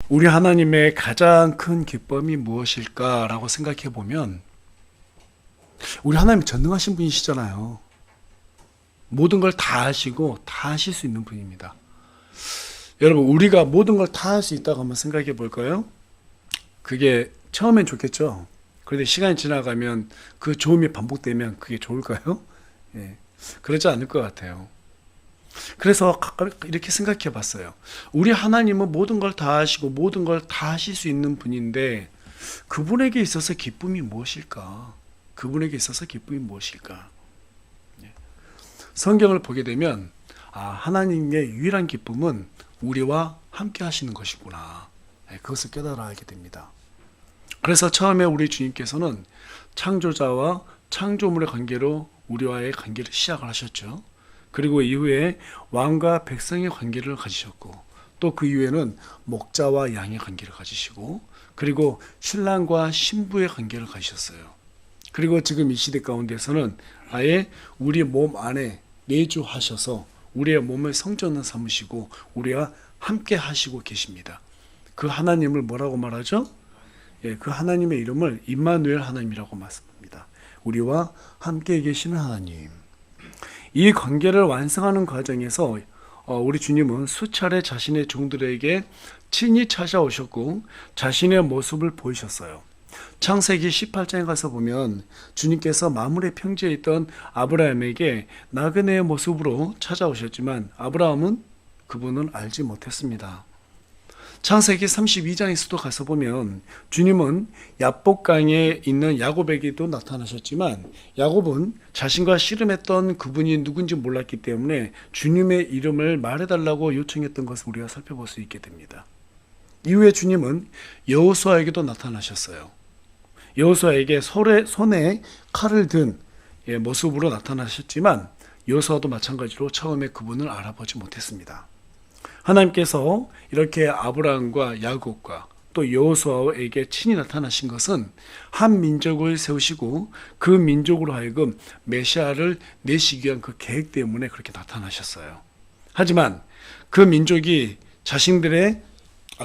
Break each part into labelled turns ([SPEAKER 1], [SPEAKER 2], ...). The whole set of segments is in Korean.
[SPEAKER 1] 우리 하나님의 가장 큰 기쁨이 무엇일까라고 생각해 보면 우리 하나님 전능하신 분이시잖아요. 모든 걸 다 아시고 다 하실 수 있는 분입니다. 여러분, 우리가 모든 걸 다 할 수 있다고 한번 생각해 볼까요? 그게 처음엔 좋겠죠. 그런데 시간이 지나가면 그 좋음이 반복되면 그게 좋을까요? 예, 그러지 않을 것 같아요. 그래서 가끔 이렇게 생각해 봤어요. 우리 하나님은 모든 걸 다 하시고 모든 걸 다 하실 수 있는 분인데 그분에게 있어서 기쁨이 무엇일까? 그분에게 있어서 기쁨이 무엇일까? 예. 성경을 보게 되면 하나님의 유일한 기쁨은 우리와 함께 하시는 것이구나. 예, 그것을 깨달아 알게 됩니다. 그래서 처음에 우리 주님께서는 창조자와 창조물의 관계로 우리와의 관계를 시작을 하셨죠. 그리고 이후에 왕과 백성의 관계를 가지셨고 또 그 이후에는 목자와 양의 관계를 가지시고 그리고 신랑과 신부의 관계를 가지셨어요. 그리고 지금 이 시대 가운데서는 아예 우리 몸 안에 내주하셔서 우리의 몸을 성전을 삼으시고 우리와 함께 하시고 계십니다. 그 하나님을 뭐라고 말하죠? 예, 그 하나님의 이름을 임마누엘 하나님이라고 말씀합니다. 우리와 함께 계시는 하나님. 이 관계를 완성하는 과정에서 우리 주님은 수차례 자신의 종들에게 친히 찾아오셨고 자신의 모습을 보이셨어요. 창세기 18장에 가서 보면 주님께서 마물의 평지에 있던 아브라함에게 나그네의 모습으로 찾아오셨지만 아브라함은 그분을 알지 못했습니다. 창세기 32장에서도 가서 보면 주님은 야복강에 있는 야곱에게도 나타나셨지만 야곱은 자신과 씨름했던 그분이 누군지 몰랐기 때문에 주님의 이름을 말해달라고 요청했던 것을 우리가 살펴볼 수 있게 됩니다. 이후에 주님은 여호수아에게도 나타나셨어요. 여호수아에게 손에 칼을 든 모습으로 나타나셨지만 여호수아도 마찬가지로 처음에 그분을 알아보지 못했습니다. 하나님께서 이렇게 아브라함과 야곱과 또 여호수아에게 친히 나타나신 것은 한 민족을 세우시고 그 민족으로 하여금 메시아를 내시기 위한 그 계획 때문에 그렇게 나타나셨어요. 하지만 그 민족이 자신들의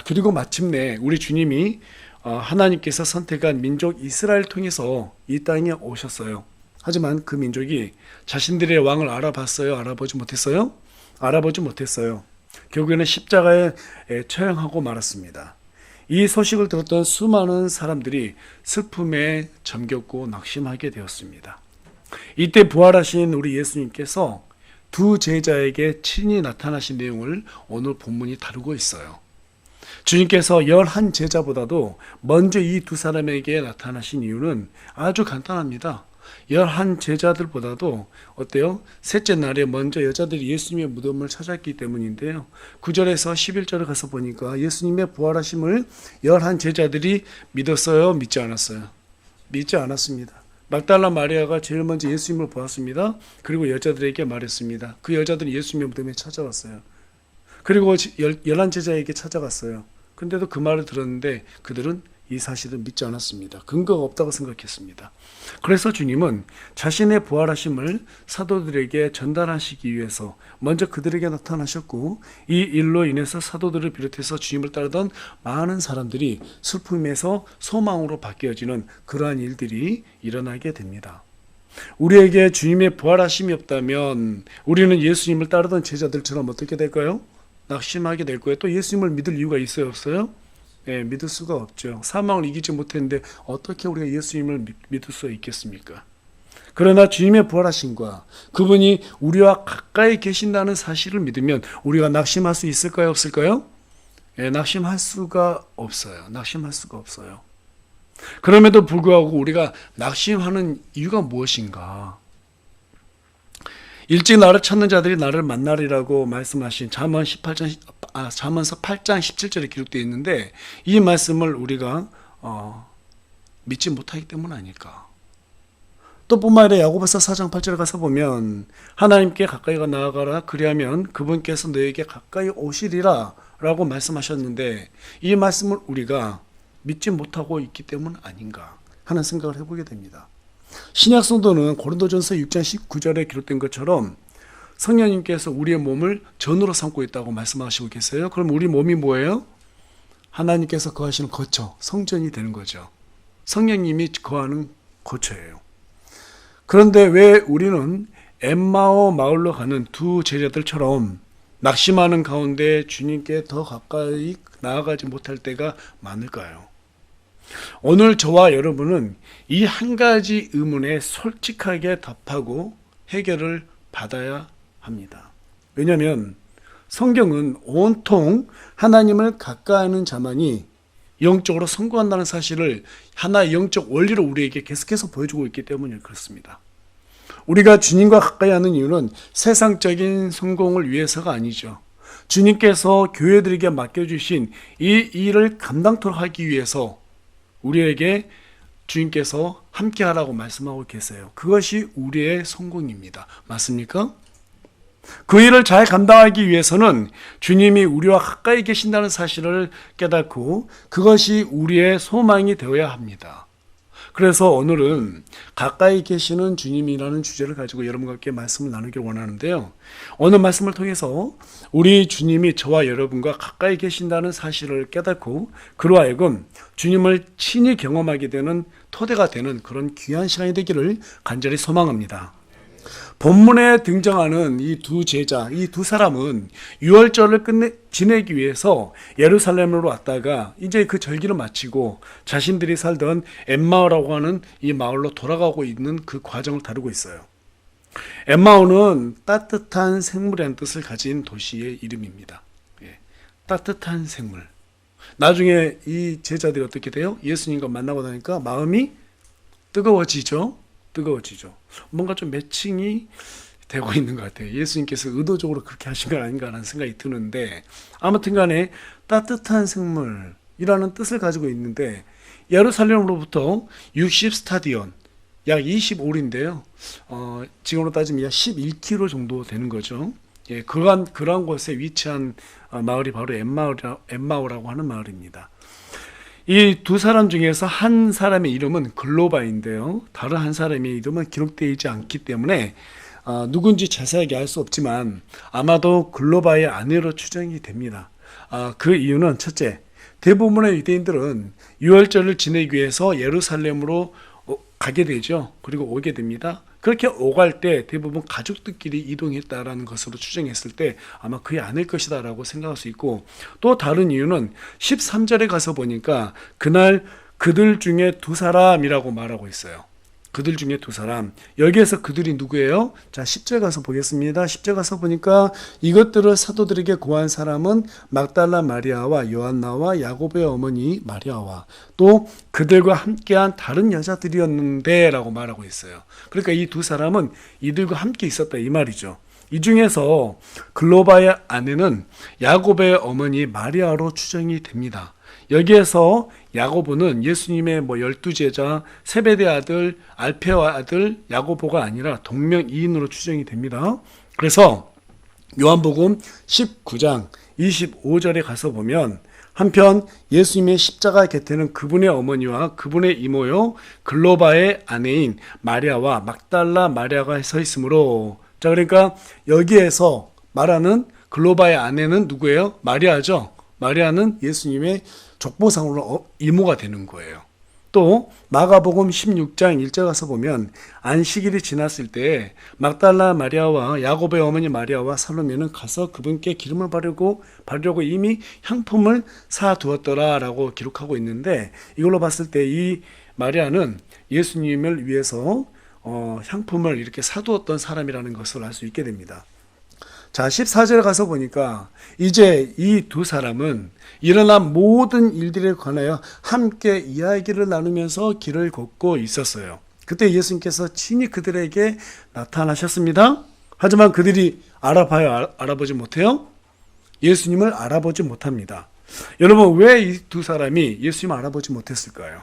[SPEAKER 1] 그리고 마침내 우리 주님이 하나님께서 선택한 민족 이스라엘을 통해서 이 땅에 오셨어요. 하지만 그 민족이 자신들의 왕을 알아봤어요? 알아보지 못했어요? 알아보지 못했어요. 결국에는 십자가에 처형하고 말았습니다. 이 소식을 들었던 수많은 사람들이 슬픔에 잠겼고 낙심하게 되었습니다. 이때 부활하신 우리 예수님께서 두 제자에게 친히 나타나신 내용을 오늘 본문이 다루고 있어요. 주님께서 11제자보다도 먼저 이 두 사람에게 나타나신 이유는 아주 간단합니다. 11제자들보다도 어때요? 셋째 날에 먼저 여자들이 예수님의 무덤을 찾았기 때문인데요. 9절에서 11절에 가서 보니까 예수님의 부활하심을 11제자들이 믿었어요? 믿지 않았어요? 믿지 않았습니다. 막달라 마리아가 제일 먼저 예수님을 보았습니다. 그리고 여자들에게 말했습니다. 그 여자들은 예수님의 무덤에 찾아왔어요. 그리고 11제자에게 찾아갔어요. 근데도 그 말을 들었는데 그들은 이 사실을 믿지 않았습니다. 근거가 없다고 생각했습니다. 그래서 주님은 자신의 부활하심을 사도들에게 전달하시기 위해서 먼저 그들에게 나타나셨고 이 일로 인해서 사도들을 비롯해서 주님을 따르던 많은 사람들이 슬픔에서 소망으로 바뀌어지는 그러한 일들이 일어나게 됩니다. 우리에게 주님의 부활하심이 없다면 우리는 예수님을 따르던 제자들처럼 어떻게 될까요? 낙심하게 될 거예요. 또 예수님을 믿을 이유가 있어요? 없어요? 네, 믿을 수가 없죠. 사망을 이기지 못했는데 어떻게 우리가 예수님을 믿을 수 있겠습니까? 그러나 주님의 부활하심과 그분이 우리와 가까이 계신다는 사실을 믿으면 우리가 낙심할 수 있을까요? 없을까요? 네, 낙심할 수가 없어요. 낙심할 수가 없어요. 그럼에도 불구하고 우리가 낙심하는 이유가 무엇인가? 일찍 나를 찾는 자들이 나를 만나리라고 말씀하신 잠언서 8장 17절에 기록되어 있는데 이 말씀을 우리가 믿지 못하기 때문 아닐까. 또 뿐만 아니라 야고보서 4장 8절에 가서 보면 하나님께 가까이 나아가라 그리하면 그분께서 너에게 가까이 오시리라 라고 말씀하셨는데 이 말씀을 우리가 믿지 못하고 있기 때문 아닌가 하는 생각을 해보게 됩니다. 신약 성도는 고린도전서 6장 19절에 기록된 것처럼 성령님께서 우리의 몸을 전으로 삼고 있다고 말씀하시고 계세요. 그럼 우리 몸이 뭐예요? 하나님께서 거하시는 거처, 성전이 되는 거죠. 성령님이 거하는 거처예요. 그런데 왜 우리는 엠마오 마을로 가는 두 제자들처럼 낙심하는 가운데 주님께 더 가까이 나아가지 못할 때가 많을까요? 오늘 저와 여러분은 이 한 가지 의문에 솔직하게 답하고 해결을 받아야 합니다. 왜냐하면 성경은 온통 하나님을 가까이 하는 자만이 영적으로 성공한다는 사실을 하나의 영적 원리로 우리에게 계속해서 보여주고 있기 때문에 그렇습니다. 우리가 주님과 가까이 하는 이유는 세상적인 성공을 위해서가 아니죠. 주님께서 교회들에게 맡겨주신 이 일을 감당토록 하기 위해서 우리에게 주님께서 함께 하라고 말씀하고 계세요. 그것이 우리의 성공입니다. 맞습니까? 그 일을 잘 감당하기 위해서는 주님이 우리와 가까이 계신다는 사실을 깨닫고 그것이 우리의 소망이 되어야 합니다. 그래서 오늘은 가까이 계시는 주님이라는 주제를 가지고 여러분과 함께 말씀을 나누길 원하는데요. 오늘 말씀을 통해서 우리 주님이 저와 여러분과 가까이 계신다는 사실을 깨닫고 그로 하여금 주님을 친히 경험하게 되는 토대가 되는 그런 귀한 시간이 되기를 간절히 소망합니다. 본문에 등장하는 이 두 제자, 이 두 사람은 유월절을 지내기 위해서 예루살렘으로 왔다가 이제 그 절기를 마치고 자신들이 살던 엠마오라고 하는 이 마을로 돌아가고 있는 그 과정을 다루고 있어요. 엠마오는 따뜻한 생물이라는 뜻을 가진 도시의 이름입니다. 예, 따뜻한 생물. 나중에 이 제자들이 어떻게 돼요? 예수님과 만나고 나니까 마음이 뜨거워지죠. 뭔가 좀 매칭이 되고 있는 것 같아요. 예수님께서 의도적으로 그렇게 하신 건 아닌가라는 생각이 드는데 아무튼 간에 따뜻한 생물이라는 뜻을 가지고 있는데 예루살렘으로부터 60스타디온 약 25리인데요. 지금으로 따지면 약 11km 정도 되는 거죠. 예, 그러한 곳에 위치한 마을이 바로 엠마오라고 하는 마을입니다. 이 두 사람 중에서 한 사람의 이름은 글로바인데요. 다른 한 사람의 이름은 기록되어 있지 않기 때문에 누군지 자세하게 알 수 없지만 아마도 글로바의 아내로 추정이 됩니다. 그 이유는 첫째, 대부분의 유대인들은 유월절을 지내기 위해서 예루살렘으로 가게 되죠. 그리고 오게 됩니다. 그렇게 오갈 때 대부분 가족들끼리 이동했다라는 것으로 추정했을 때 아마 그게 아닐 것이다 라고 생각할 수 있고 또 다른 이유는 13절에 가서 보니까 그날 그들 중에 두 사람이라고 말하고 있어요. 그들 중에 두 사람. 여기에서 그들이 누구예요? 자, 10절 가서 보겠습니다. 10절 가서 보니까 이것들을 사도들에게 고한 사람은 막달라 마리아와 요한나와 야고보의 어머니 마리아와 또 그들과 함께한 다른 여자들이었는데 라고 말하고 있어요. 그러니까 이 두 사람은 이들과 함께 있었다 이 말이죠. 이 중에서 글로바의 아내는 야고보의 어머니 마리아로 추정이 됩니다. 여기에서 야고보는 예수님의 12제자 세베대 아들 알페오 아들 야고보가 아니라 동명이인으로 추정이 됩니다. 그래서 요한복음 19장 25절에 가서 보면 한편 예수님의 십자가 곁에는 그분의 어머니와 그분의 이모요 글로바의 아내인 마리아와 막달라 마리아가 서 있으므로 자 그러니까 여기에서 말하는 글로바의 아내는 누구예요? 마리아죠. 마리아는 예수님의 족보상으로 이모가 되는 거예요. 또 마가복음 16장 1절 가서 보면 안식일이 지났을 때 막달라 마리아와 야고보의 어머니 마리아와 살로메는 가서 그분께 기름을 바르려고 이미 향품을 사두었더라라고 기록하고 있는데 이걸로 봤을 때 이 마리아는 예수님을 위해서 향품을 이렇게 사두었던 사람이라는 것을 알 수 있게 됩니다. 자, 14절에 가서 보니까 이제 이 두 사람은 일어난 모든 일들에 관하여 함께 이야기를 나누면서 길을 걷고 있었어요. 그때 예수님께서 친히 그들에게 나타나셨습니다. 하지만 그들이 알아보지 못해요? 예수님을 알아보지 못합니다. 여러분, 왜 이 두 사람이 예수님을 알아보지 못했을까요?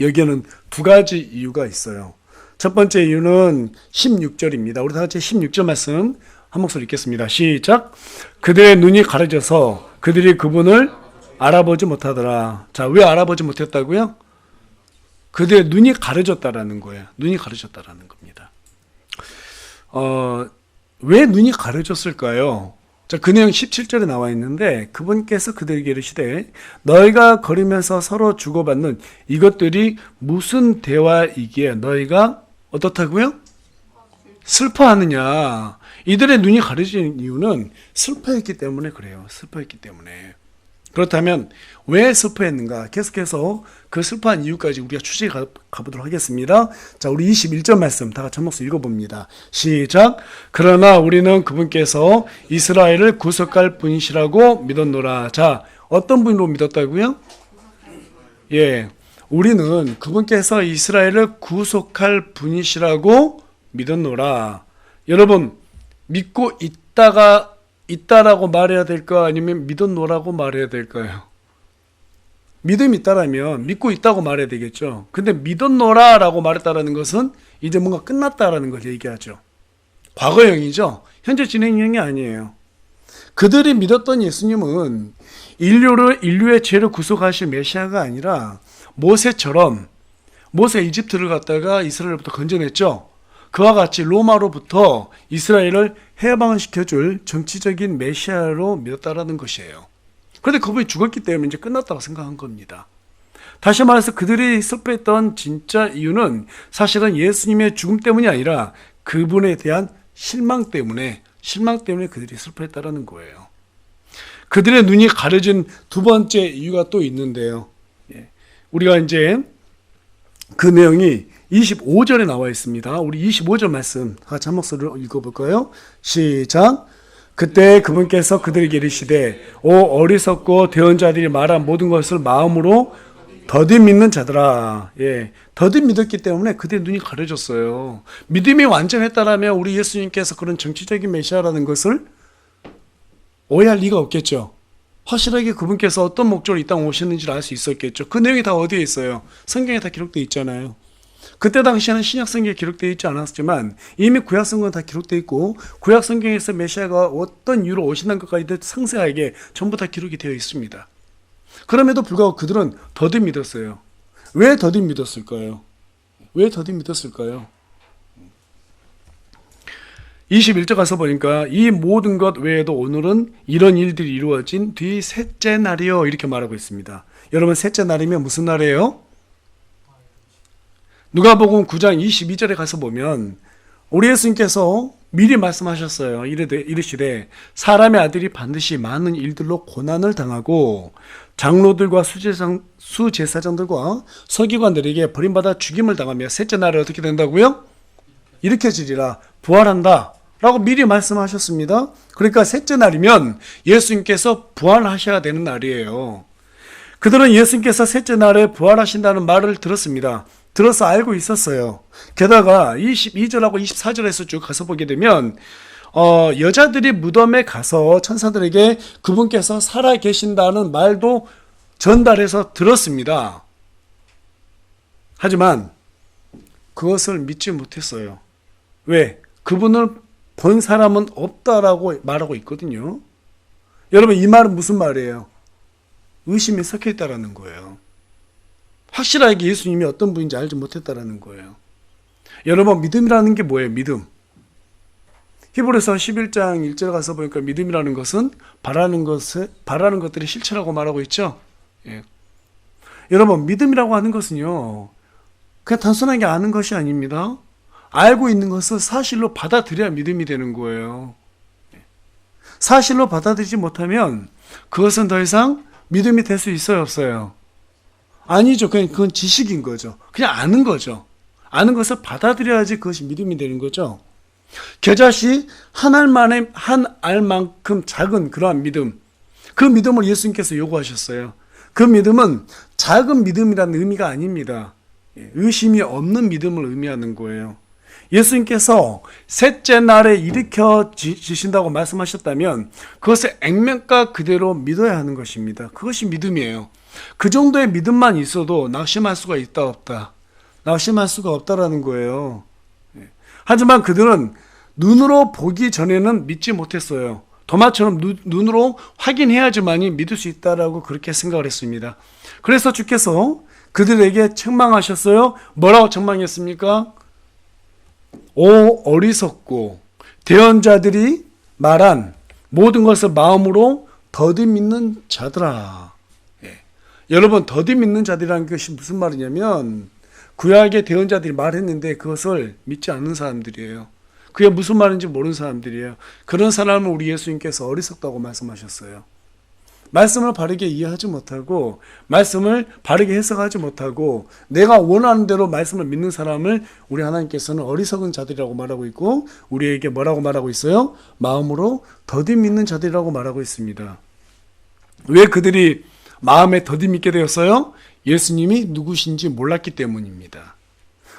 [SPEAKER 1] 여기에는 두 가지 이유가 있어요. 첫 번째 이유는 16절입니다. 우리 다 같이 16절 말씀 한 목소리 읽겠습니다. 시작. 그들의 눈이 가려져서 그들이 그분을 알아보지 못하더라. 자, 왜 알아보지 못했다고요? 그들의 눈이 가려졌다라는 거예요. 눈이 가려졌다라는 겁니다. 왜 눈이 가려졌을까요? 자, 그 내용 17절에 나와 있는데 그분께서 그들에게 이르시되 너희가 걸으면서 서로 주고받는 이것들이 무슨 대화이기에 너희가 어떻다고요? 슬퍼하느냐. 이들의 눈이 가려진 이유는 슬퍼했기 때문에 그래요. 슬퍼했기 때문에. 그렇다면 왜 슬퍼했는가? 계속해서 그 슬퍼한 이유까지 우리가 추적해 가보도록 하겠습니다. 자, 우리 21절 말씀 다 같이 한 목소리 읽어봅니다. 시작. 그러나 우리는 그분께서 이스라엘을 구속할 분이시라고 믿었노라. 자, 어떤 분으로 믿었다고요? 예, 우리는 그분께서 이스라엘을 구속할 분이시라고 믿었노라. 여러분, 믿고 있다라고 말해야 될까? 아니면 믿었노라고 말해야 될까요? 믿음이 있다라면 믿고 있다고 말해야 되겠죠. 근데 믿었노라라고 말했다라는 것은 이제 뭔가 끝났다라는 걸 얘기하죠. 과거형이죠. 현재 진행형이 아니에요. 그들이 믿었던 예수님은 인류의 죄를 구속하실 메시아가 아니라 모세처럼 모세 이집트를 갔다가 이스라엘부터 건져냈죠. 그와 같이 로마로부터 이스라엘을 해방을 시켜줄 정치적인 메시아로 믿었다라는 것이에요. 그런데 그분이 죽었기 때문에 이제 끝났다고 생각한 겁니다. 다시 말해서 그들이 슬퍼했던 진짜 이유는 사실은 예수님의 죽음 때문이 아니라 그분에 대한 실망 때문에 그들이 슬퍼했다라는 거예요. 그들의 눈이 가려진 두 번째 이유가 또 있는데요. 우리가 이제 그 내용이 25절에 나와 있습니다. 우리 25절 말씀 같이 한 목소리로 읽어볼까요? 시작. 그때 그분께서 그들에게 이르시되 오 어리석고 대언 자들이 말한 모든 것을 마음으로 더딘 믿는 자들아. 예, 더딘 믿었기 때문에 그들의 눈이 가려졌어요. 믿음이 완전했다라면 우리 예수님께서 그런 정치적인 메시아라는 것을 오해할 리가 없겠죠. 확실하게 그분께서 어떤 목적으로 이 땅에 오셨는지를 알 수 있었겠죠. 그 내용이 다 어디에 있어요? 성경에 다 기록되어 있잖아요. 그때 당시에는 신약성경에 기록되어 있지 않았지만 이미 구약성경은 다 기록되어 있고 구약성경에서 메시아가 어떤 이유로 오신다는 것까지 상세하게 전부 다 기록이 되어 있습니다. 그럼에도 불구하고 그들은 더딘 믿었어요. 왜 더딘 믿었을까요? 21절 가서 보니까 이 모든 것 외에도 오늘은 이런 일들이 이루어진 뒤 셋째 날이요 이렇게 말하고 있습니다. 여러분 셋째 날이면 무슨 날이에요? 누가복음 9장 22절에 가서 보면 우리 예수님께서 미리 말씀하셨어요. 이르시되 사람의 아들이 반드시 많은 일들로 고난을 당하고 장로들과 수제사장들과 서기관들에게 버림받아 죽임을 당하며 셋째 날에 어떻게 된다고요? 일으켜지리라. 부활한다 라고 미리 말씀하셨습니다. 그러니까 셋째 날이면 예수님께서 부활하셔야 되는 날이에요. 그들은 예수님께서 셋째 날에 부활하신다는 말을 들었습니다. 들어서 알고 있었어요. 게다가 22절하고 24절에서 쭉 가서 보게 되면 여자들이 무덤에 가서 천사들에게 그분께서 살아 계신다는 말도 전달해서 들었습니다. 하지만 그것을 믿지 못했어요. 왜? 그분을 본 사람은 없다라고 말하고 있거든요. 여러분 이 말은 무슨 말이에요? 의심이 섞여 있다라는 거예요. 확실하게 예수님이 어떤 분인지 알지 못했다라는 거예요. 여러분 믿음이라는 게 뭐예요? 믿음. 히브리서 11장 1절 가서 보니까 믿음이라는 것은 바라는 것들이 실체라고 말하고 있죠. 예. 여러분 믿음이라고 하는 것은요 그냥 단순하게 아는 것이 아닙니다. 알고 있는 것을 사실로 받아들여야 믿음이 되는 거예요. 사실로 받아들이지 못하면 그것은 더 이상 믿음이 될 수 있어요, 없어요? 아니죠. 그건 지식인 거죠. 그냥 아는 거죠. 아는 것을 받아들여야지 그것이 믿음이 되는 거죠. 겨자씨 한 알만큼 작은 그러한 믿음, 그 믿음을 예수님께서 요구하셨어요. 그 믿음은 작은 믿음이라는 의미가 아닙니다. 의심이 없는 믿음을 의미하는 거예요. 예수님께서 셋째 날에 일으켜 주신다고 말씀하셨다면 그것을 액면가 그대로 믿어야 하는 것입니다. 그것이 믿음이에요. 그 정도의 믿음만 있어도 낙심할 수가 있다 없다. 낙심할 수가 없다라는 거예요. 하지만 그들은 눈으로 보기 전에는 믿지 못했어요. 도마처럼 눈으로 확인해야지만이 믿을 수 있다라고 그렇게 생각을 했습니다. 그래서 주께서 그들에게 책망하셨어요. 뭐라고 책망했습니까? 오 어리석고 대언자들이 말한 모든 것을 마음으로 더디 믿는 자들아. 예. 여러분, 더디 믿는 자들이라는 것이 무슨 말이냐면 구약의 대언자들이 말했는데 그것을 믿지 않는 사람들이에요. 그게 무슨 말인지 모르는 사람들이에요. 그런 사람을 우리 예수님께서 어리석다고 말씀하셨어요. 말씀을 바르게 이해하지 못하고 말씀을 바르게 해석하지 못하고 내가 원하는 대로 말씀을 믿는 사람을 우리 하나님께서는 어리석은 자들이라고 말하고 있고 우리에게 뭐라고 말하고 있어요? 마음으로 더디 믿는 자들이라고 말하고 있습니다. 왜 그들이 마음에 더디 믿게 되었어요? 예수님이 누구신지 몰랐기 때문입니다.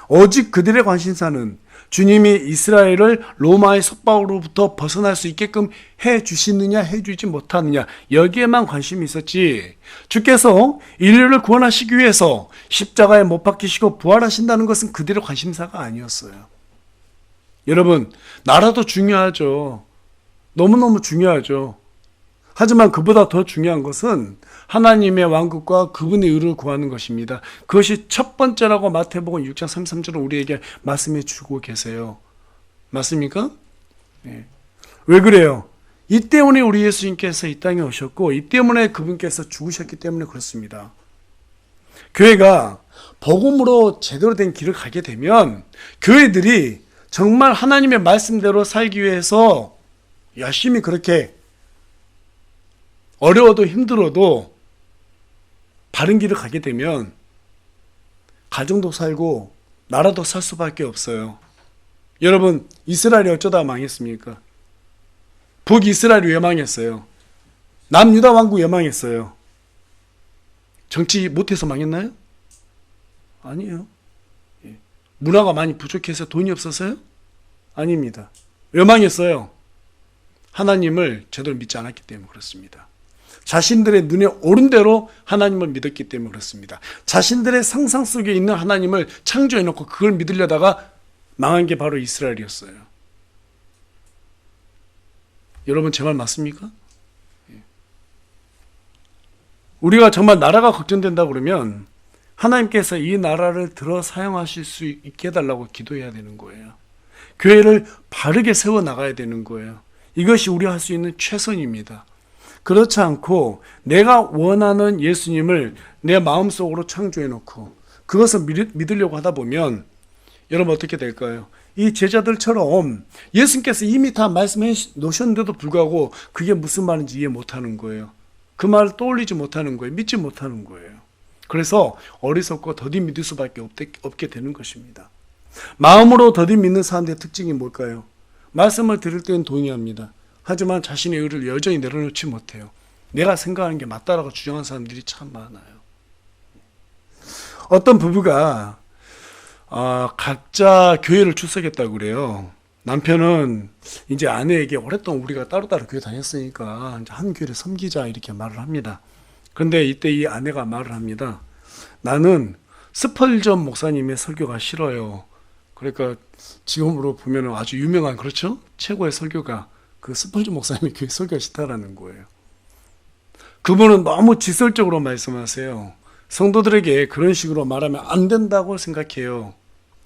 [SPEAKER 1] 오직 그들의 관심사는 주님이 이스라엘을 로마의 속박으로부터 벗어날 수 있게끔 해주시느냐 해주지 못하느냐 여기에만 관심이 있었지 주께서 인류를 구원하시기 위해서 십자가에 못 박히시고 부활하신다는 것은 그들의 관심사가 아니었어요. 여러분, 나라도 중요하죠. 너무너무 중요하죠. 하지만 그보다 더 중요한 것은 하나님의 왕국과 그분의 의를 구하는 것입니다. 그것이 첫 번째라고 마태복음 6장 33절은 우리에게 말씀해 주고 계세요. 맞습니까? 네. 왜 그래요? 이 때문에 우리 예수님께서 이 땅에 오셨고 이 때문에 그분께서 죽으셨기 때문에 그렇습니다. 교회가 복음으로 제대로 된 길을 가게 되면 교회들이 정말 하나님의 말씀대로 살기 위해서 열심히 그렇게 어려워도 힘들어도 바른 길을 가게 되면 가정도 살고 나라도 살 수밖에 없어요. 여러분, 이스라엘이 어쩌다 망했습니까? 북이스라엘이 왜 망했어요? 남유다 왕국 왜 망했어요? 정치 못해서 망했나요? 아니에요. 문화가 많이 부족해서 돈이 없어서요? 아닙니다. 왜 망했어요? 하나님을 제대로 믿지 않았기 때문에 그렇습니다. 자신들의 눈에 오른 대로 하나님을 믿었기 때문에 그렇습니다. 자신들의 상상 속에 있는 하나님을 창조해놓고 그걸 믿으려다가 망한 게 바로 이스라엘이었어요. 여러분, 제 말 맞습니까? 우리가 정말 나라가 걱정된다 그러면 하나님께서 이 나라를 들어 사용하실 수 있게 해달라고 기도해야 되는 거예요. 교회를 바르게 세워나가야 되는 거예요. 이것이 우리가 할 수 있는 최선입니다. 그렇지 않고 내가 원하는 예수님을 내 마음속으로 창조해놓고 그것을 믿으려고 하다 보면 여러분 어떻게 될까요? 이 제자들처럼 예수님께서 이미 다 말씀해 놓으셨는데도 불구하고 그게 무슨 말인지 이해 못하는 거예요. 그 말을 떠올리지 못하는 거예요. 믿지 못하는 거예요. 그래서 어리석고 더디 믿을 수밖에 없게 되는 것입니다. 마음으로 더디 믿는 사람들의 특징이 뭘까요? 말씀을 들을 때는 동의합니다. 하지만 자신의 의를 여전히 내려놓지 못해요. 내가 생각하는 게 맞다라고 주장하는 사람들이 참 많아요. 어떤 부부가 각자 교회를 출석했다고 그래요. 남편은 이제 아내에게 오랫동안 우리가 따로따로 교회 다녔으니까 이제 한 교회를 섬기자 이렇게 말을 합니다. 그런데 이때 이 아내가 말을 합니다. 나는 스펄전 목사님의 설교가 싫어요. 그러니까 지금으로 보면 아주 유명한 그렇죠? 최고의 설교가 그 스펄전 목사님의 교회 설교가 싫다라는 거예요. 그분은 너무 직설적으로 말씀하세요. 성도들에게 그런 식으로 말하면 안 된다고 생각해요.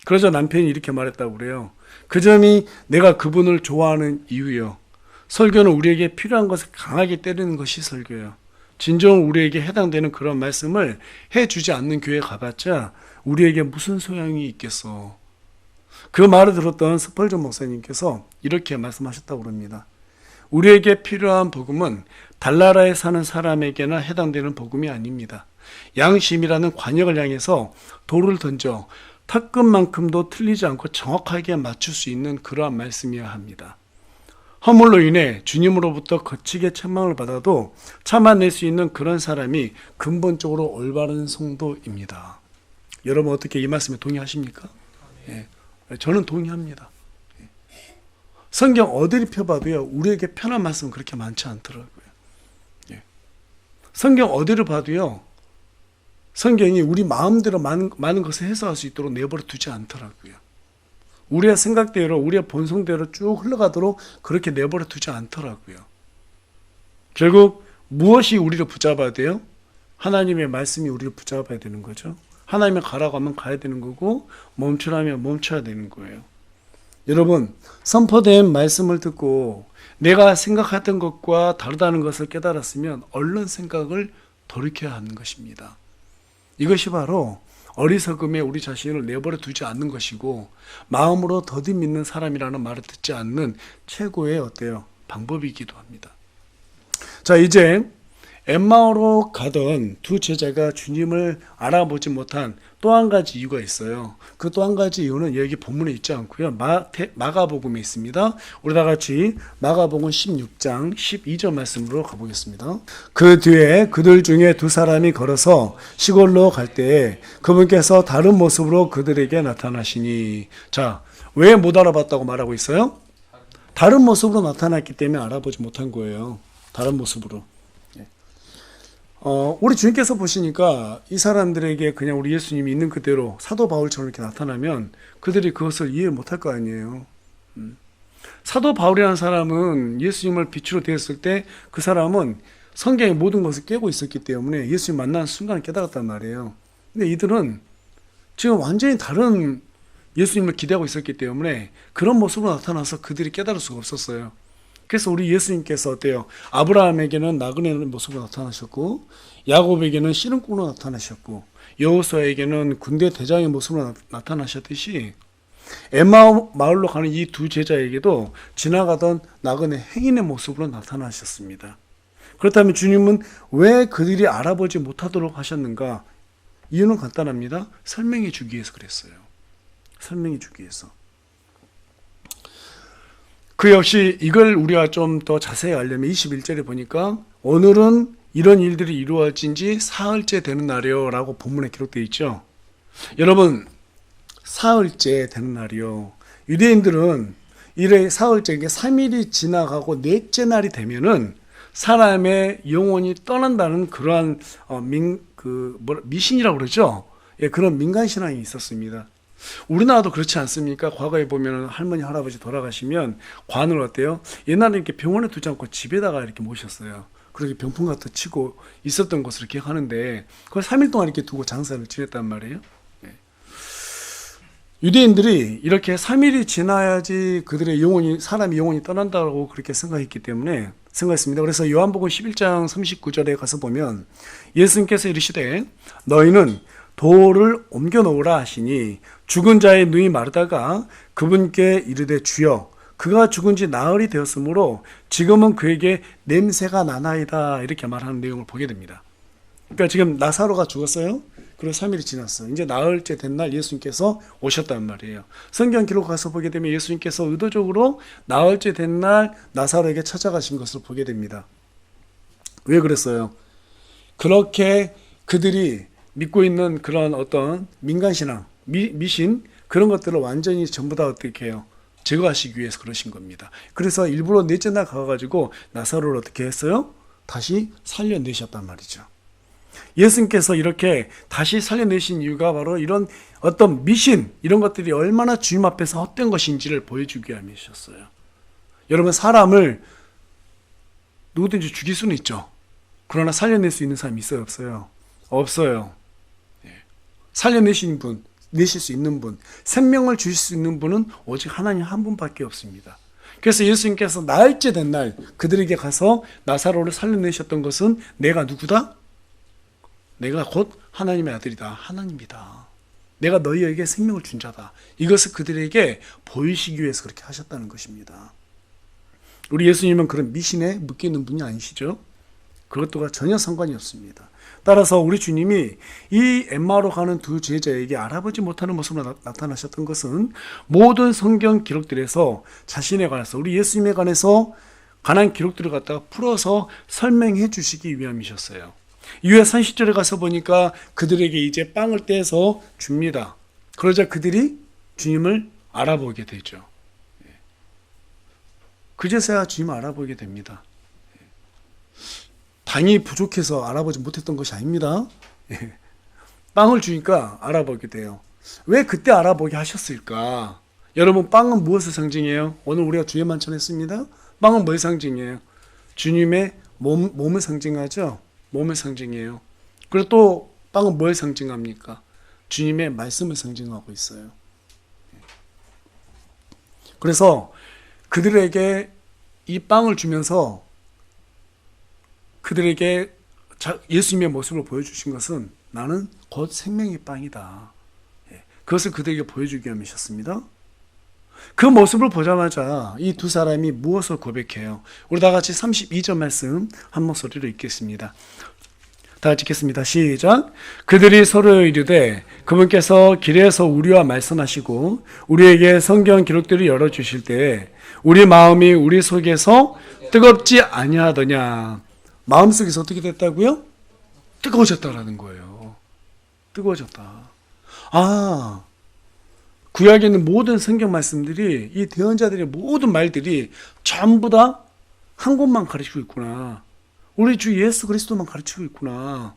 [SPEAKER 1] 그러자 남편이 이렇게 말했다고 그래요. 그 점이 내가 그분을 좋아하는 이유요. 설교는 우리에게 필요한 것을 강하게 때리는 것이 설교예요. 진정 우리에게 해당되는 그런 말씀을 해주지 않는 교회에 가봤자 우리에게 무슨 소용이 있겠어. 그 말을 들었던 스펄전 목사님께서 이렇게 말씀하셨다고 합니다. 우리에게 필요한 복음은 달나라에 사는 사람에게나 해당되는 복음이 아닙니다. 양심이라는 관역을 향해서 돌을 던져 턱끝만큼도 틀리지 않고 정확하게 맞출 수 있는 그러한 말씀이어야 합니다. 허물로 인해 주님으로부터 거치게 책망을 받아도 참아낼 수 있는 그런 사람이 근본적으로 올바른 성도입니다. 여러분 어떻게 이 말씀에 동의하십니까? 예, 저는 동의합니다. 성경 어디를 펴봐도요 우리에게 편한 말씀은 그렇게 많지 않더라고요. 예. 성경 어디를 봐도요 성경이 우리 마음대로 많은 것을 해석할 수 있도록 내버려 두지 않더라고요. 우리의 생각대로 우리의 본성대로 쭉 흘러가도록 그렇게 내버려 두지 않더라고요. 결국 무엇이 우리를 붙잡아야 돼요? 하나님의 말씀이 우리를 붙잡아야 되는 거죠. 하나님의 가라고 하면 가야 되는 거고 멈추라면 멈춰야 되는 거예요. 여러분, 선포된 말씀을 듣고 내가 생각했던 것과 다르다는 것을 깨달았으면 얼른 생각을 돌이켜야 하는 것입니다. 이것이 바로 어리석음에 우리 자신을 내버려 두지 않는 것이고 마음으로 더디 믿는 사람이라는 말을 듣지 않는 최고의 어때요? 방법이기도 합니다. 자, 이제 엠마오로 가던 두 제자가 주님을 알아보지 못한 또 한 가지 이유가 있어요. 그 또 한 가지 이유는 여기 본문에 있지 않고요. 마가복음에 있습니다. 우리 다 같이 마가복음 16장 12절 말씀으로 가보겠습니다. 그 뒤에 그들 중에 두 사람이 걸어서 시골로 갈 때에 그분께서 다른 모습으로 그들에게 나타나시니. 자, 왜 못 알아봤다고 말하고 있어요? 다른 모습으로 나타났기 때문에 알아보지 못한 거예요. 다른 모습으로. 우리 주님께서 보시니까 이 사람들에게 그냥 우리 예수님이 있는 그대로 사도 바울처럼 이렇게 나타나면 그들이 그것을 이해 못할 거 아니에요. 사도 바울이라는 사람은 예수님을 빛으로 되었을 때 그 사람은 성경의 모든 것을 깨고 있었기 때문에 예수님 만나는 순간 깨달았단 말이에요. 근데 이들은 지금 완전히 다른 예수님을 기대하고 있었기 때문에 그런 모습으로 나타나서 그들이 깨달을 수가 없었어요. 그래서 우리 예수님께서 어때요? 아브라함에게는 나그네의 모습으로 나타나셨고 야곱에게는 씨름꾼으로 나타나셨고 여호수아에게는 군대 대장의 모습으로 나타나셨듯이 엠마오 마을로 가는 이 두 제자에게도 지나가던 나그네 행인의 모습으로 나타나셨습니다. 그렇다면 주님은 왜 그들이 알아보지 못하도록 하셨는가? 이유는 간단합니다. 설명해 주기 위해서 그랬어요. 설명해 주기 위해서. 그 역시 이걸 우리가 좀 더 자세히 알려면 21절에 보니까 오늘은 이런 일들이 이루어진 지 사흘째 되는 날이요 라고 본문에 기록되어 있죠. 여러분, 사흘째 되는 날이요. 유대인들은 이래 사흘째, 이게 3일이 지나가고 넷째 날이 되면은 사람의 영혼이 떠난다는 그러한 미신이라고 그러죠. 예, 그런 민간신앙이 있었습니다. 우리나라도 그렇지 않습니까? 과거에 보면 할머니, 할아버지 돌아가시면 관을 어때요? 옛날에 이렇게 병원에 두지 않고 집에다가 이렇게 모셨어요. 그렇게 병풍 같은 치고 있었던 것으로 기억하는데 그걸 3일 동안 이렇게 두고 장사를 지냈단 말이에요. 네. 유대인들이 이렇게 3일이 지나야지 그들의 영혼이, 사람의 영혼이 떠난다고 그렇게 생각했기 때문에 생각했습니다. 그래서 요한복음 11장 39절에 가서 보면 예수님께서 이르시되 너희는 돌을 옮겨 놓으라 하시니 죽은 자의 눈이 마르다가 그분께 이르되 주여 그가 죽은 지 나흘이 되었으므로 지금은 그에게 냄새가 나나이다 이렇게 말하는 내용을 보게 됩니다. 그러니까 지금 나사로가 죽었어요. 그리고 3일이 지났어요. 이제 나흘째 된 날 예수님께서 오셨단 말이에요. 성경 기록 가서 보게 되면 예수님께서 의도적으로 나흘째 된 날 나사로에게 찾아가신 것을 보게 됩니다. 왜 그랬어요? 그렇게 그들이 믿고 있는 그런 어떤 민간신앙, 미신 그런 것들을 완전히 전부 다 어떻게 해요? 제거하시기 위해서 그러신 겁니다. 그래서 일부러 넷째 날 가가지고 나사로를 어떻게 했어요? 다시 살려내셨단 말이죠. 예수님께서 이렇게 다시 살려내신 이유가 바로 이런 어떤 미신 이런 것들이 얼마나 주님 앞에서 헛된 것인지를 보여주기 위함이셨어요. 여러분, 사람을 누구든지 죽일 수는 있죠. 그러나 살려낼 수 있는 사람이 있어요, 없어요? 없어요. 살려내신 분, 내실 수 있는 분, 생명을 주실 수 있는 분은 오직 하나님 한 분밖에 없습니다. 그래서 예수님께서 나흘째 된 날 그들에게 가서 나사로를 살려내셨던 것은 내가 누구다? 내가 곧 하나님의 아들이다. 하나님이다. 내가 너희에게 생명을 준 자다. 이것을 그들에게 보이시기 위해서 그렇게 하셨다는 것입니다. 우리 예수님은 그런 미신에 묶이는 분이 아니시죠? 그것과 전혀 상관이 없습니다. 따라서 우리 주님이 이 엠마오로 가는 두 제자에게 알아보지 못하는 모습으로 나타나셨던 것은 모든 성경 기록들에서 자신에 관해서 우리 예수님에 관해서 관한 기록들을 갖다가 풀어서 설명해 주시기 위함이셨어요. 이후에 30절에 가서 보니까 그들에게 이제 빵을 떼서 줍니다. 그러자 그들이 주님을 알아보게 되죠. 그제서야 주님을 알아보게 됩니다. 당이 부족해서 알아보지 못했던 것이 아닙니다. 빵을 주니까 알아보게 돼요. 왜 그때 알아보게 하셨을까? 여러분, 빵은 무엇을 상징해요? 오늘 우리가 주에 만찬했습니다. 빵은 뭘 상징해요? 주님의 몸을 상징하죠. 몸을 상징해요. 그리고 또 빵은 뭘 상징합니까? 주님의 말씀을 상징하고 있어요. 그래서 그들에게 이 빵을 주면서 그들에게 예수님의 모습을 보여주신 것은 나는 곧 생명의 빵이다. 그것을 그들에게 보여주기 위함이셨습니다. 그 모습을 보자마자 이 두 사람이 무엇을 고백해요? 우리 다 같이 32절 말씀 한 목소리로 읽겠습니다. 다 같이 읽겠습니다. 시작. 그들이 서로 이르되 그분께서 길에서 우리와 말씀하시고 우리에게 성경 기록들을 열어주실 때에 우리 마음이 우리 속에서 뜨겁지 아니하더냐. 마음속에서 어떻게 됐다고요? 뜨거워졌다라는 거예요. 뜨거워졌다. 구약에 있는 모든 성경 말씀들이, 이 대언자들의 모든 말들이 전부 다 한 곳만 가르치고 있구나. 우리 주 예수 그리스도만 가르치고 있구나.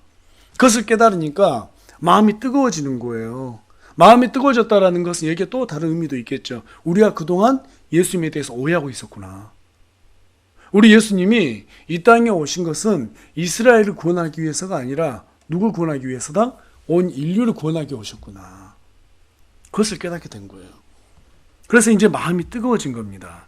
[SPEAKER 1] 그것을 깨달으니까 마음이 뜨거워지는 거예요. 마음이 뜨거워졌다라는 것은 여기에 또 다른 의미도 있겠죠. 우리가 그동안 예수님에 대해서 오해하고 있었구나. 우리 예수님이 이 땅에 오신 것은 이스라엘을 구원하기 위해서가 아니라 누굴 구원하기 위해서다? 온 인류를 구원하기 오셨구나. 그것을 깨닫게 된 거예요. 그래서 이제 마음이 뜨거워진 겁니다.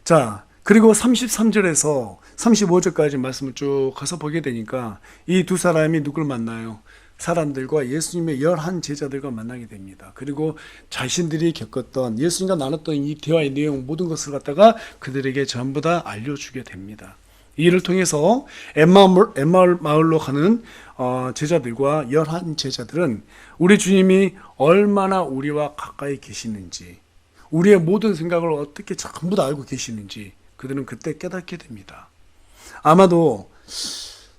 [SPEAKER 1] 자, 그리고 33절에서 35절까지 말씀을 쭉 가서 보게 되니까 이 두 사람이 누굴 만나요? 사람들과 예수님의 11 제자들과 만나게 됩니다. 그리고 자신들이 겪었던, 예수님과 나눴던 이 대화의 내용 모든 것을 갖다가 그들에게 전부 다 알려주게 됩니다. 이 일을 통해서 엠마을 마을로 가는 제자들과 11 제자들은 우리 주님이 얼마나 우리와 가까이 계시는지, 우리의 모든 생각을 어떻게 전부 다 알고 계시는지 그들은 그때 깨닫게 됩니다. 아마도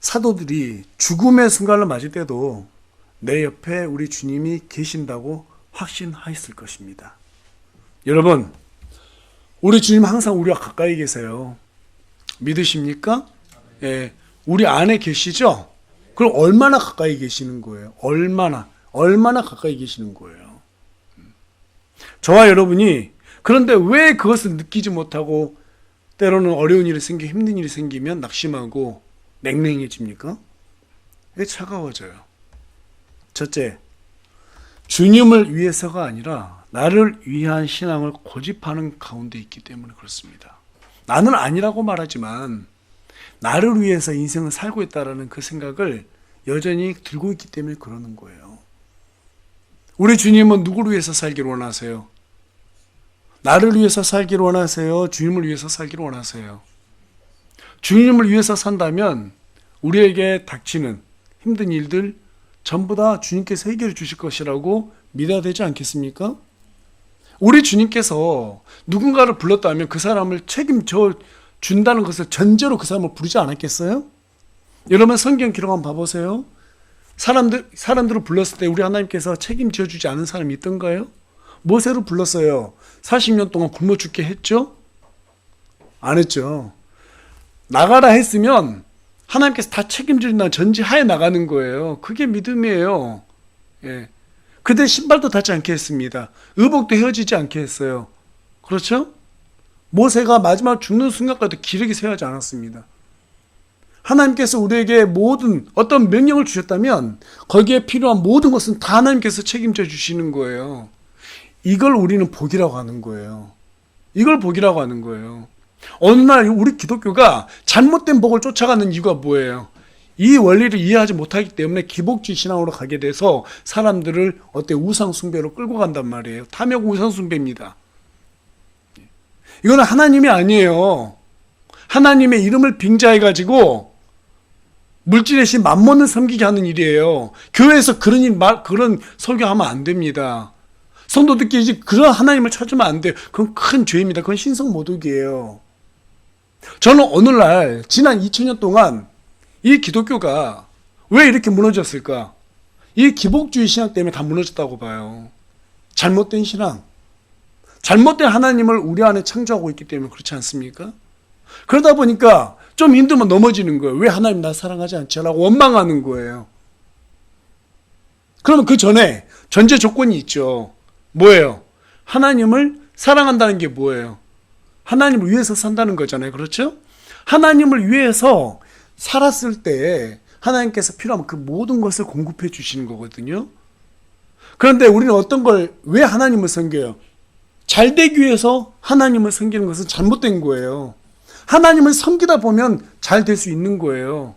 [SPEAKER 1] 사도들이 죽음의 순간을 맞을 때도 내 옆에 우리 주님이 계신다고 확신하였을 것입니다. 여러분, 우리 주님 항상 우리와 가까이 계세요. 믿으십니까? 예, 우리 안에 계시죠? 그럼 얼마나 가까이 계시는 거예요? 얼마나 가까이 계시는 거예요? 저와 여러분이 그런데 왜 그것을 느끼지 못하고 때로는 어려운 일이 생기고 힘든 일이 생기면 낙심하고 냉랭해집니까? 왜 차가워져요? 첫째, 주님을 위해서가 아니라 나를 위한 신앙을 고집하는 가운데 있기 때문에 그렇습니다. 나는 아니라고 말하지만 나를 위해서 인생을 살고 있다는 그 생각을 여전히 들고 있기 때문에 그러는 거예요. 우리 주님은 누구를 위해서 살기를 원하세요? 나를 위해서 살기를 원하세요? 주님을 위해서 살기를 원하세요? 주님을 위해서 산다면 우리에게 닥치는 힘든 일들 전부 다 주님께서 해결해 주실 것이라고 믿어야 되지 않겠습니까? 우리 주님께서 누군가를 불렀다면 그 사람을 책임져 준다는 것을 전제로 그 사람을 부르지 않았겠어요? 여러분 성경 기록 한번 봐보세요. 사람들을 불렀을 때 우리 하나님께서 책임져 주지 않은 사람이 있던가요? 모세를 불렀어요. 40년 동안 굶어 죽게 했죠? 안 했죠. 나가라 했으면 하나님께서 다 책임진다는 전제하에 나가는 거예요. 그게 믿음이에요. 예. 그들 신발도 닿지 않게 했습니다. 의복도 헤어지지 않게 했어요. 그렇죠? 모세가 마지막 죽는 순간까지 기력이 쇠하지 않았습니다. 하나님께서 우리에게 모든 어떤 명령을 주셨다면 거기에 필요한 모든 것은 다 하나님께서 책임져 주시는 거예요. 이걸 우리는 복이라고 하는 거예요. 이걸 복이라고 하는 거예요. 어느 날 우리 기독교가 잘못된 복을 쫓아가는 이유가 뭐예요? 이 원리를 이해하지 못하기 때문에 기복주의 신앙으로 가게 돼서 사람들을 우상 숭배로 끌고 간단 말이에요. 탐욕 우상 숭배입니다. 이거는 하나님이 아니에요. 하나님의 이름을 빙자해가지고 물질의 신 맘몬을 섬기게 하는 일이에요. 교회에서 그런 설교하면 안 됩니다. 성도들끼리 그런 하나님을 찾으면 안 돼요. 그건 큰 죄입니다. 그건 신성모독이에요. 저는 오늘날 지난 2000년 동안 이 기독교가 왜 이렇게 무너졌을까? 이 기복주의 신앙 때문에 다 무너졌다고 봐요. 잘못된 신앙, 잘못된 하나님을 우리 안에 창조하고 있기 때문에 그렇지 않습니까? 그러다 보니까 좀 힘들면 넘어지는 거예요. 왜 하나님 나 사랑하지 않지? 라고 원망하는 거예요. 그러면 그 전에 전제 조건이 있죠. 뭐예요? 하나님을 사랑한다는 게 뭐예요? 하나님을 위해서 산다는 거잖아요. 그렇죠? 하나님을 위해서 살았을 때 하나님께서 필요하면 그 모든 것을 공급해 주시는 거거든요. 그런데 우리는 어떤 걸 왜 하나님을 섬겨요? 잘 되기 위해서 하나님을 섬기는 것은 잘못된 거예요. 하나님을 섬기다 보면 잘 될 수 있는 거예요.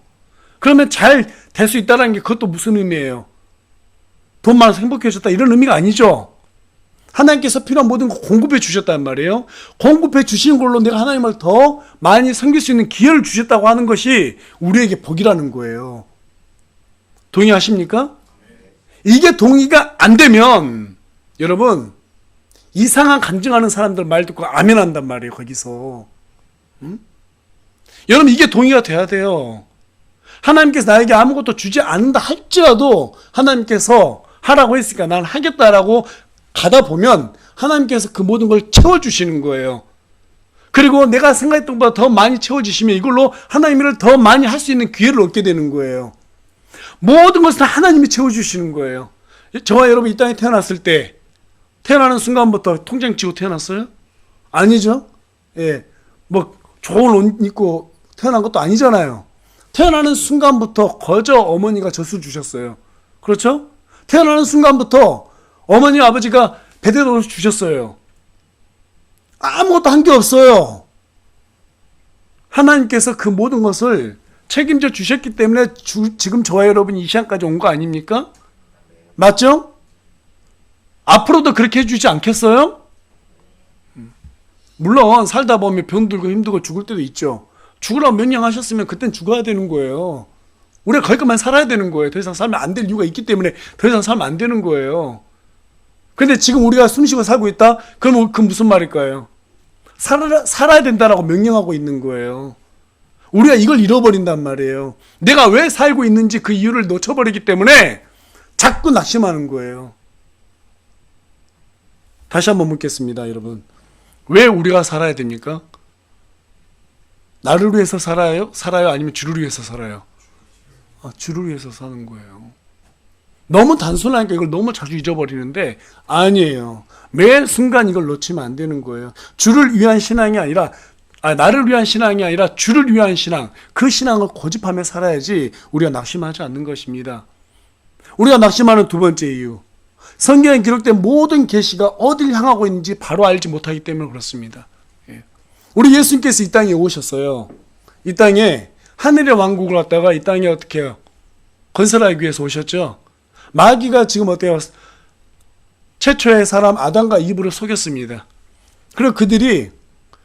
[SPEAKER 1] 그러면 잘 될 수 있다는 게 그것도 무슨 의미예요? 돈 많아서 행복해졌다 이런 의미가 아니죠. 하나님께서 필요한 모든 거 공급해 주셨단 말이에요. 공급해 주신 걸로 내가 하나님을 더 많이 섬길 수 있는 기회를 주셨다고 하는 것이 우리에게 복이라는 거예요. 동의하십니까? 이게 동의가 안 되면 여러분 이상한 간증하는 사람들 말 듣고 아멘 한단 말이에요. 거기서. 여러분 이게 동의가 돼야 돼요. 하나님께서 나에게 아무것도 주지 않는다 할지라도 하나님께서 하라고 했으니까 난 하겠다라고 가다 보면 하나님께서 그 모든 걸 채워주시는 거예요. 그리고 내가 생각했던 것보다 더 많이 채워주시면 이걸로 하나님 일을 더 많이 할 수 있는 기회를 얻게 되는 거예요. 모든 것을 다 하나님이 채워주시는 거예요. 저와 여러분 이 땅에 태어났을 때 태어나는 순간부터 통장 치고 태어났어요? 아니죠. 예, 뭐 좋은 옷 입고 태어난 것도 아니잖아요. 태어나는 순간부터 거저 어머니가 젖을 주셨어요. 그렇죠? 태어나는 순간부터 어머니 아버지가 배대도를 주셨어요. 아무것도 한 게 없어요. 하나님께서 그 모든 것을 책임져 주셨기 때문에 지금 저와 여러분이 이 시간까지 온 거 아닙니까? 맞죠? 앞으로도 그렇게 해주지 않겠어요? 물론 살다 보면 병들고 힘들고 죽을 때도 있죠. 죽으라고 명령하셨으면 그땐 죽어야 되는 거예요. 우리가 거기까지만 살아야 되는 거예요. 더 이상 살면 안 될 이유가 있기 때문에 더 이상 살면 안 되는 거예요. 근데 지금 우리가 숨쉬고 살고 있다? 그럼 그 무슨 말일까요? 살아야 된다라고 명령하고 있는 거예요. 우리가 이걸 잃어버린단 말이에요. 내가 왜 살고 있는지 그 이유를 놓쳐버리기 때문에 자꾸 낙심하는 거예요. 다시 한번 묻겠습니다, 여러분. 왜 우리가 살아야 됩니까? 나를 위해서 살아요? 아니면 주를 위해서 살아요? 주를 위해서 사는 거예요. 너무 단순하니까 이걸 너무 자주 잊어버리는데 아니에요. 매 순간 이걸 놓치면 안 되는 거예요. 주를 위한 신앙이 아니라 나를 위한 신앙이 아니라 주를 위한 신앙, 그 신앙을 고집하며 살아야지 우리가 낙심하지 않는 것입니다. 우리가 낙심하는 두 번째 이유, 성경에 기록된 모든 계시가 어딜 향하고 있는지 바로 알지 못하기 때문에 그렇습니다. 우리 예수님께서 이 땅에 오셨어요. 이 땅에 하늘의 왕국을 갖다가 이 땅에 어떻게 해요? 건설하기 위해서 오셨죠. 마귀가 지금 어때요? 최초의 사람 아담과 이브를 속였습니다. 그리고 그들이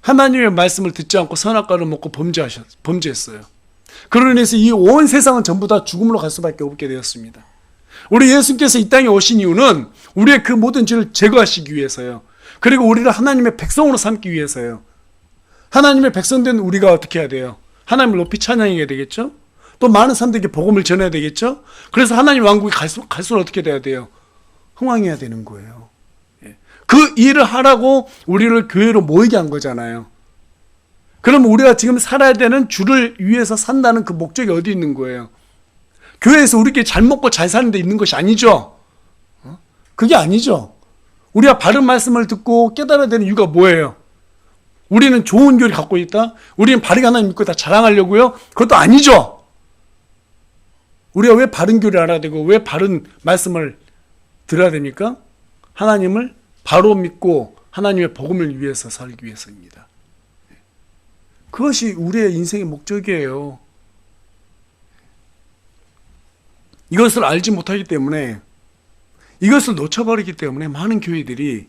[SPEAKER 1] 하나님의 말씀을 듣지 않고 선악과를 먹고 범죄했어요. 그로 인해서 이 온 세상은 전부 다 죽음으로 갈 수밖에 없게 되었습니다. 우리 예수님께서 이 땅에 오신 이유는 우리의 그 모든 죄를 제거하시기 위해서요. 그리고 우리를 하나님의 백성으로 삼기 위해서요. 하나님의 백성된 우리가 어떻게 해야 돼요? 하나님을 높이 찬양해야 되겠죠? 또 많은 사람들에게 복음을 전해야 되겠죠? 그래서 하나님 왕국이 갈수록 어떻게 돼야 돼요? 흥왕해야 되는 거예요. 그 일을 하라고 우리를 교회로 모이게 한 거잖아요. 그럼 우리가 지금 살아야 되는 주를 위해서 산다는 그 목적이 어디 있는 거예요? 교회에서 우리끼리 잘 먹고 잘 사는 데 있는 것이 아니죠. 그게 아니죠. 우리가 바른 말씀을 듣고 깨달아야 되는 이유가 뭐예요? 우리는 좋은 교회를 갖고 있다? 우리는 바르게 하나님 믿고 있다 자랑하려고요? 그것도 아니죠. 우리가 왜 바른 교회를 알아야 되고 왜 바른 말씀을 들어야 됩니까? 하나님을 바로 믿고 하나님의 복음을 위해서 살기 위해서입니다. 그것이 우리의 인생의 목적이에요. 이것을 알지 못하기 때문에, 이것을 놓쳐버리기 때문에 많은 교회들이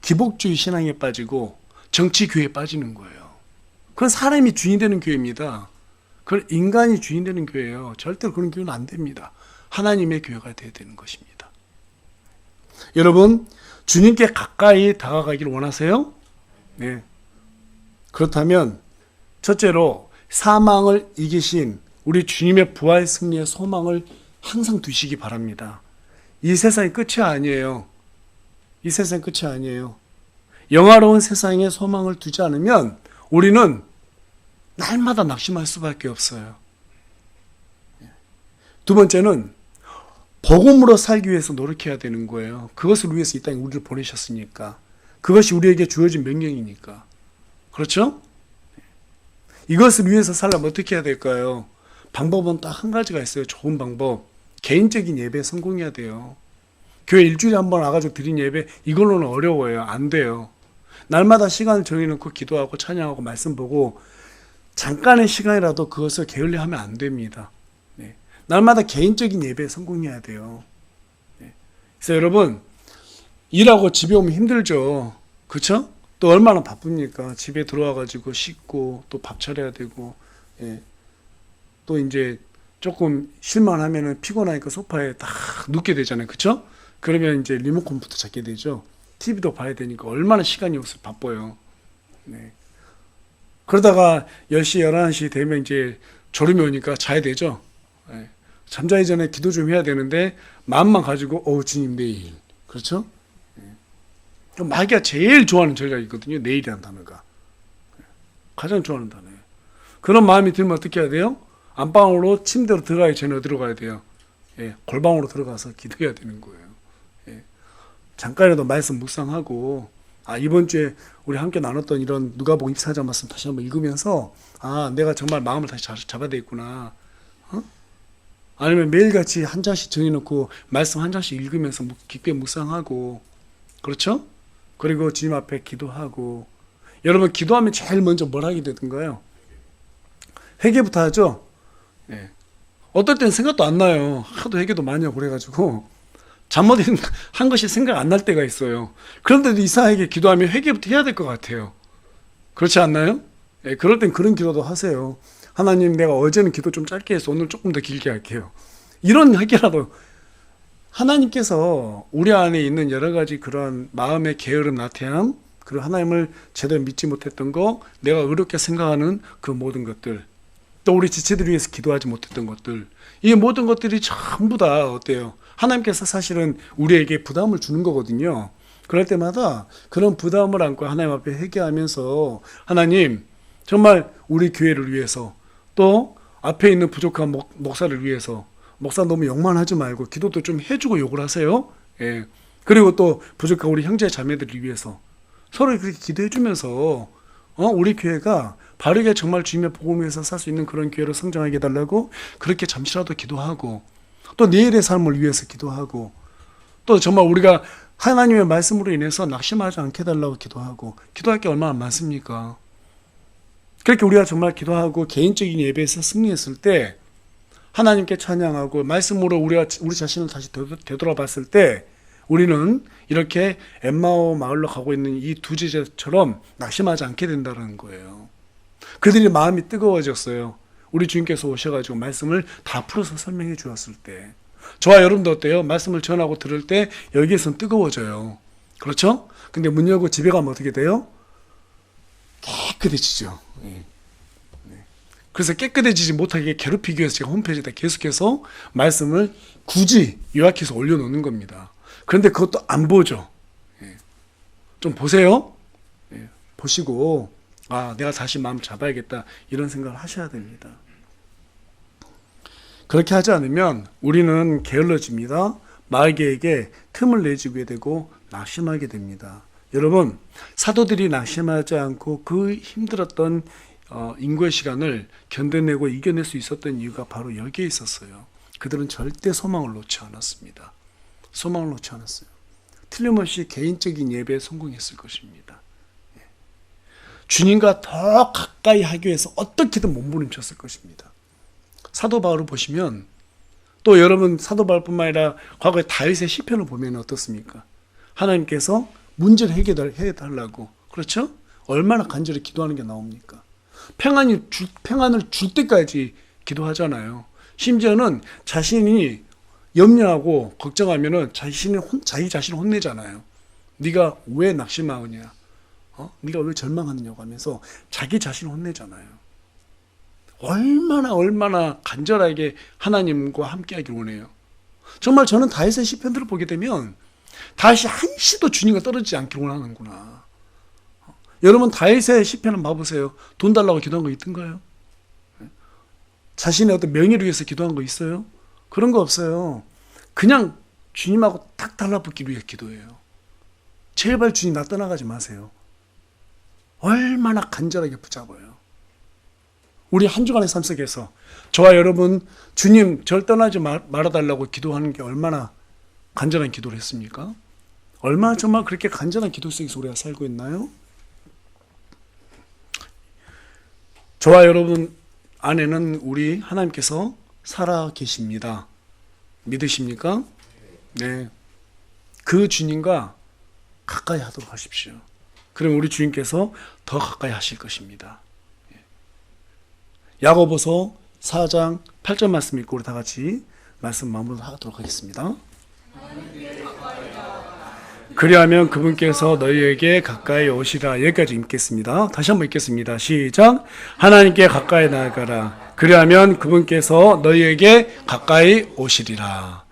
[SPEAKER 1] 기복주의 신앙에 빠지고 정치 교회에 빠지는 거예요. 그건 사람이 주인 되는 교회입니다. 그건 인간이 주인 되는 교회예요. 절대로 그런 교회는 안 됩니다. 하나님의 교회가 되어야 되는 것입니다. 여러분, 주님께 가까이 다가가기를 원하세요? 네. 그렇다면 첫째로 사망을 이기신 우리 주님의 부활 승리의 소망을 항상 두시기 바랍니다. 이 세상이 끝이 아니에요. 이 세상이 끝이 아니에요. 영화로운 세상에 소망을 두지 않으면 우리는 날마다 낙심할 수밖에 없어요. 두 번째는 복음으로 살기 위해서 노력해야 되는 거예요. 그것을 위해서 이 땅에 우리를 보내셨으니까. 그것이 우리에게 주어진 명령이니까. 그렇죠? 이것을 위해서 살려면 어떻게 해야 될까요? 방법은 딱 한 가지가 있어요. 좋은 방법. 개인적인 예배에 성공해야 돼요. 교회 일주일에 한 번 와가지고 드린 예배, 이걸로는 어려워요. 안 돼요. 날마다 시간을 정해놓고 기도하고 찬양하고 말씀 보고 잠깐의 시간이라도 그것을 게을리하면 안 됩니다. 네. 날마다 개인적인 예배에 성공해야 돼요. 네. 그래서 여러분, 일하고 집에 오면 힘들죠. 그쵸? 또 얼마나 바쁩니까? 집에 들어와가지고 씻고 또 밥 차려야 되고, 예. 또 이제 조금 쉴만 하면은 피곤하니까 소파에 딱 눕게 되잖아요. 그쵸? 그러면 이제 리모컨부터 잡게 되죠. TV도 봐야 되니까 얼마나 시간이 없어 바빠요. 네. 그러다가 10시, 11시 되면 이제 졸음이 오니까 자야 되죠. 네. 잠자기 전에 기도 좀 해야 되는데 마음만 가지고 주님 내일. 그렇죠? 네. 마귀가 제일 좋아하는 전략이 있거든요. 내일이라는 단어가. 가장 좋아하는 단어예요. 그런 마음이 들면 어떻게 해야 돼요? 안방으로 침대로 들어가기 전에 어디로 가야 돼요? 예, 골방으로 들어가서 기도해야 되는 거예요. 예. 잠깐이라도 말씀 묵상하고 이번 주에 우리 함께 나눴던 이런 누가복음 24장 말씀 다시 한번 읽으면서 내가 정말 마음을 다시 잡아야 되겠구나. 아니면 매일같이 한 장씩 정해놓고 말씀 한 장씩 읽으면서 깊게 묵상하고, 그렇죠? 그리고 주님 앞에 기도하고. 여러분, 기도하면 제일 먼저 뭘 하게 되던가요? 회개부터 하죠? 네. 어떨 땐 생각도 안 나요. 하도 회개도 많이 하고 그래가지고 잘못한 것이 생각 안 날 때가 있어요. 그런데도 이상하게 기도하면 회개부터 해야 될 것 같아요. 그렇지 않나요? 네, 그럴 땐 그런 기도도 하세요. 하나님, 내가 어제는 기도 좀 짧게 해서 오늘 조금 더 길게 할게요. 이런 회개라도 하나님께서 우리 안에 있는 여러 가지 그런 마음의 게으름, 나태함, 그리고 하나님을 제대로 믿지 못했던 거, 내가 어렵게 생각하는 그 모든 것들, 또 우리 지체들 위해서 기도하지 못했던 것들, 이 모든 것들이 전부 다 어때요? 하나님께서 사실은 우리에게 부담을 주는 거거든요. 그럴 때마다 그런 부담을 안고 하나님 앞에 회개하면서, 하나님, 정말 우리 교회를 위해서, 또 앞에 있는 부족한 목사를 위해서, 목사 너무 욕만 하지 말고 기도도 좀 해주고 욕을 하세요. 예. 그리고 또 부족한 우리 형제 자매들을 위해서 서로 그렇게 기도해주면서 우리 교회가 바르게 정말 주님의 복음을 위해서 살 수 있는 그런 교회로 성장하게 해달라고 그렇게 잠시라도 기도하고, 또 내일의 삶을 위해서 기도하고, 또 정말 우리가 하나님의 말씀으로 인해서 낙심하지 않게 해달라고 기도하고, 기도할 게 얼마나 많습니까? 그렇게 우리가 정말 기도하고 개인적인 예배에서 승리했을 때, 하나님께 찬양하고 말씀으로 우리 자신을 다시 되돌아봤을 때, 우리는 이렇게 엠마오 마을로 가고 있는 이 두 제자처럼 낙심하지 않게 된다는 거예요. 그들이 마음이 뜨거워졌어요. 우리 주님께서 오셔가지고 말씀을 다 풀어서 설명해 주었을 때. 저와 여러분도 어때요? 말씀을 전하고 들을 때 여기에선 뜨거워져요. 그렇죠? 근데 문 열고 집에 가면 어떻게 돼요? 깨끗해지죠. 네. 그래서 깨끗해지지 못하게 괴롭히기 위해서 제가 홈페이지에다 계속해서 말씀을 굳이 요약해서 올려놓는 겁니다. 그런데 그것도 안 보죠. 좀 보세요. 보시고 내가 다시 마음 잡아야겠다 이런 생각을 하셔야 됩니다. 그렇게 하지 않으면 우리는 게을러집니다. 마귀에게 틈을 내주게 되고 낙심하게 됩니다. 여러분, 사도들이 낙심하지 않고 그 힘들었던 인고의 시간을 견뎌내고 이겨낼 수 있었던 이유가 바로 여기에 있었어요. 그들은 절대 소망을 놓지 않았습니다. 소망을 놓지 않았어요. 틀림없이 개인적인 예배에 성공했을 것입니다. 주님과 더 가까이 하기 위해서 어떻게든 몸부림쳤을 것입니다. 사도 바울을 보시면, 또 여러분 사도 바울뿐만 아니라 과거에 다윗의 시편을 보면 어떻습니까? 하나님께서 문제를 해결해달라고, 그렇죠? 얼마나 간절히 기도하는 게 나옵니까? 평안을 줄 때까지 기도하잖아요. 심지어는 자신이 염려하고 걱정하면은 자기 자신을 혼내잖아요. 네가 왜 낙심하느냐? 네가 왜 절망하느냐고 하면서 자기 자신을 혼내잖아요. 얼마나 간절하게 하나님과 함께하길 원해요. 정말 저는 다윗의 시편들을 보게 되면 다윗이 한시도 주님과 떨어지지 않길 원하는구나. 여러분, 다윗의 시편을 봐보세요. 돈 달라고 기도한 거 있던가요? 자신의 어떤 명예를 위해서 기도한 거 있어요? 그런 거 없어요. 그냥 주님하고 딱 달라붙기 위해 기도해요. 제발 주님 나 떠나가지 마세요. 얼마나 간절하게 붙잡아요. 우리 한 주간의 삶 속에서 저와 여러분, 주님 절 떠나지 말아달라고 기도하는 게 얼마나 간절한 기도를 했습니까? 얼마나 정말 그렇게 간절한 기도 속에서 우리가 살고 있나요? 저와 여러분 안에는 우리 하나님께서 살아 계십니다. 믿으십니까? 네. 그 주님과 가까이 하도록 하십시오. 그럼 우리 주님께서 더 가까이 하실 것입니다. 야고보서 4장 8절 말씀 읽고 우리 다 같이 말씀 마무리하도록 하겠습니다. 그리하면 그분께서 너희에게 가까이 오시라. 여기까지 읽겠습니다. 다시 한번 읽겠습니다. 시작. 하나님께 가까이 나아가라. 그리하면 그분께서 너희에게 가까이 오시리라.